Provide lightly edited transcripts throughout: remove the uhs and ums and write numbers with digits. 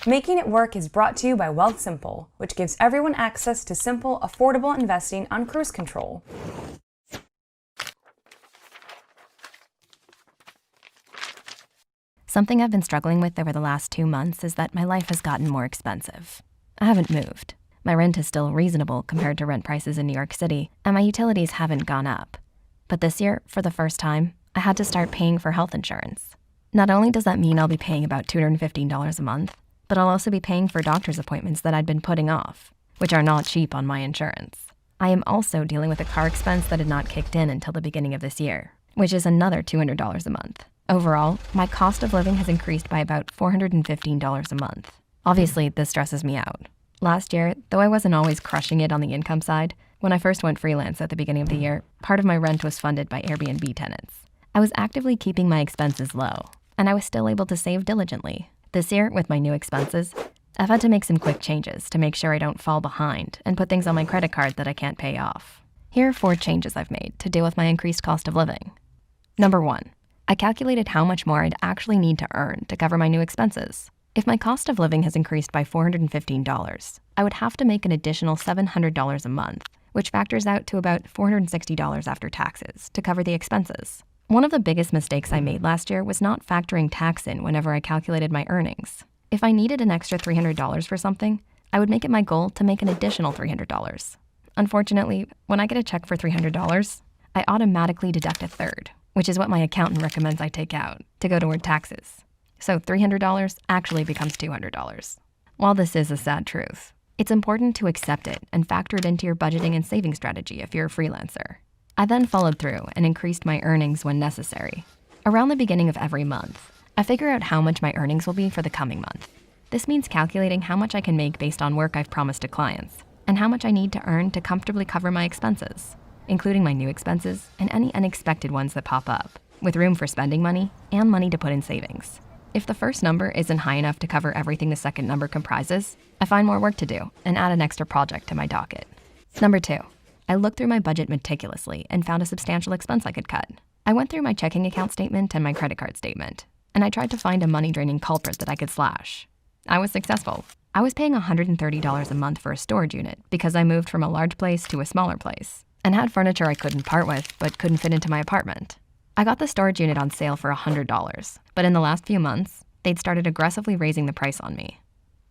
Making It Work is brought to you by Wealthsimple, which gives everyone access to simple, affordable investing on cruise control. Something I've been struggling with over the last 2 months is that my life has gotten more expensive. I haven't moved. My rent is still reasonable compared to rent prices in New York City, and my utilities haven't gone up. But this year, for the first time, I had to start paying for health insurance. Not only does that mean I'll be paying about $215 a month, but I'll also be paying for doctor's appointments that I'd been putting off, which are not cheap on my insurance. I am also dealing with a car expense that had not kicked in until the beginning of this year, which is another $200 a month. Overall, my cost of living has increased by about $415 a month. Obviously, this stresses me out. Last year, though I wasn't always crushing it on the income side, when I first went freelance at the beginning of the year, part of my rent was funded by Airbnb tenants. I was actively keeping my expenses low, and I was still able to save diligently. This year, with my new expenses, I've had to make some quick changes to make sure I don't fall behind and put things on my credit card that I can't pay off. Here are 4 changes I've made to deal with my increased cost of living. Number 1, I calculated how much more I'd actually need to earn to cover my new expenses. If my cost of living has increased by $415, I would have to make an additional $700 a month, which factors out to about $460 after taxes to cover the expenses. One of the biggest mistakes I made last year was not factoring tax in whenever I calculated my earnings. If I needed an extra $300 for something, I would make it my goal to make an additional $300. Unfortunately, when I get a check for $300, I automatically deduct a third, which is what my accountant recommends I take out to go toward taxes. So $300 actually becomes $200. While this is a sad truth, it's important to accept it and factor it into your budgeting and saving strategy if you're a freelancer. I then followed through and increased my earnings when necessary. Around the beginning of every month, I figure out how much my earnings will be for the coming month. This means calculating how much I can make based on work I've promised to clients, and how much I need to earn to comfortably cover my expenses, including my new expenses and any unexpected ones that pop up, with room for spending money and money to put in savings. If the first number isn't high enough to cover everything the second number comprises, I find more work to do and add an extra project to my docket. Number 2, I looked through my budget meticulously and found a substantial expense I could cut. I went through my checking account statement and my credit card statement, and I tried to find a money-draining culprit that I could slash. I was successful. I was paying $130 a month for a storage unit because I moved from a large place to a smaller place and had furniture I couldn't part with but couldn't fit into my apartment. I got the storage unit on sale for $100, but in the last few months, they'd started aggressively raising the price on me.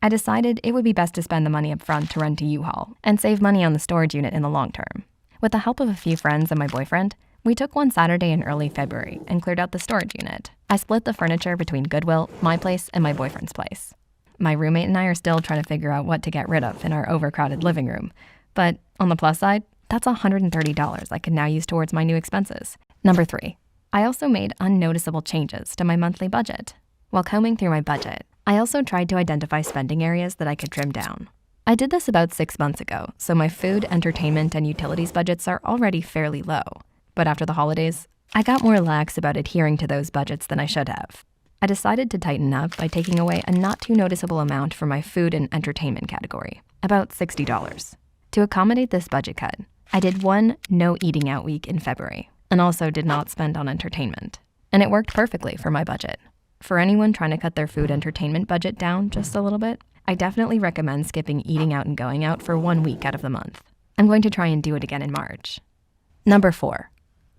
I decided it would be best to spend the money up front to rent a U-Haul and save money on the storage unit in the long term. With the help of a few friends and my boyfriend, we took one Saturday in early February and cleared out the storage unit. I split the furniture between Goodwill, my place, and my boyfriend's place. My roommate and I are still trying to figure out what to get rid of in our overcrowded living room. But on the plus side, that's $130 I can now use towards my new expenses. Number 3, I also made unnoticeable changes to my monthly budget. While combing through my budget, I also tried to identify spending areas that I could trim down. I did this about 6 months ago, so my food, entertainment, and utilities budgets are already fairly low. But after the holidays, I got more lax about adhering to those budgets than I should have. I decided to tighten up by taking away a not too noticeable amount for my food and entertainment category, about $60. To accommodate this budget cut, I did one no eating out week in February, and also did not spend on entertainment. And it worked perfectly for my budget. For anyone trying to cut their food entertainment budget down just a little bit, I definitely recommend skipping eating out and going out for 1 week out of the month. I'm going to try and do it again in March. Number 4,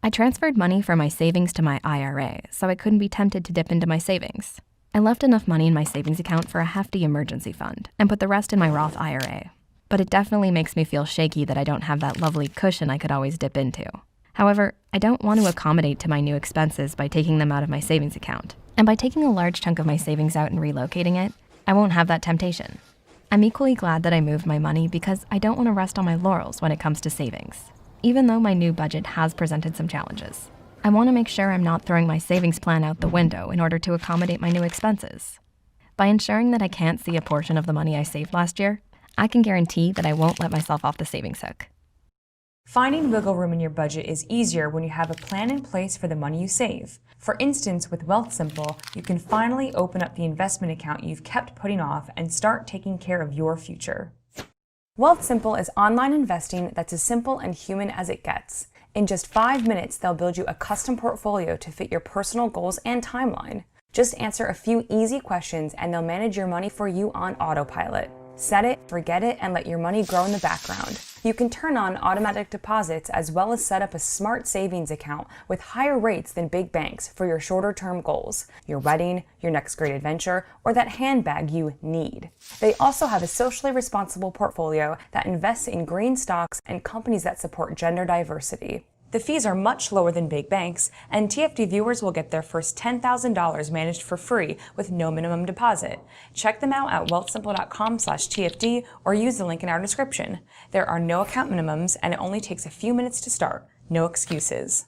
I transferred money from my savings to my IRA so I couldn't be tempted to dip into my savings. I left enough money in my savings account for a hefty emergency fund and put the rest in my Roth IRA. But it definitely makes me feel shaky that I don't have that lovely cushion I could always dip into. However, I don't want to accommodate to my new expenses by taking them out of my savings account. And by taking a large chunk of my savings out and relocating it, I won't have that temptation. I'm equally glad that I moved my money because I don't want to rest on my laurels when it comes to savings. Even though my new budget has presented some challenges, I want to make sure I'm not throwing my savings plan out the window in order to accommodate my new expenses. By ensuring that I can't see a portion of the money I saved last year, I can guarantee that I won't let myself off the savings hook. Finding wiggle room in your budget is easier when you have a plan in place for the money you save. For instance, with Wealthsimple, you can finally open up the investment account you've kept putting off and start taking care of your future. Wealthsimple is online investing that's as simple and human as it gets. In just 5 minutes, they'll build you a custom portfolio to fit your personal goals and timeline. Just answer a few easy questions and they'll manage your money for you on autopilot. Set it, forget it, and let your money grow in the background. You can turn on automatic deposits as well as set up a smart savings account with higher rates than big banks for your shorter-term goals, your wedding, your next great adventure, or that handbag you need. They also have a socially responsible portfolio that invests in green stocks and companies that support gender diversity. The fees are much lower than big banks, and TFD viewers will get their first $10,000 managed for free with no minimum deposit. Check them out at wealthsimple.com/TFD or use the link in our description. There are no account minimums, and it only takes a few minutes to start. No excuses.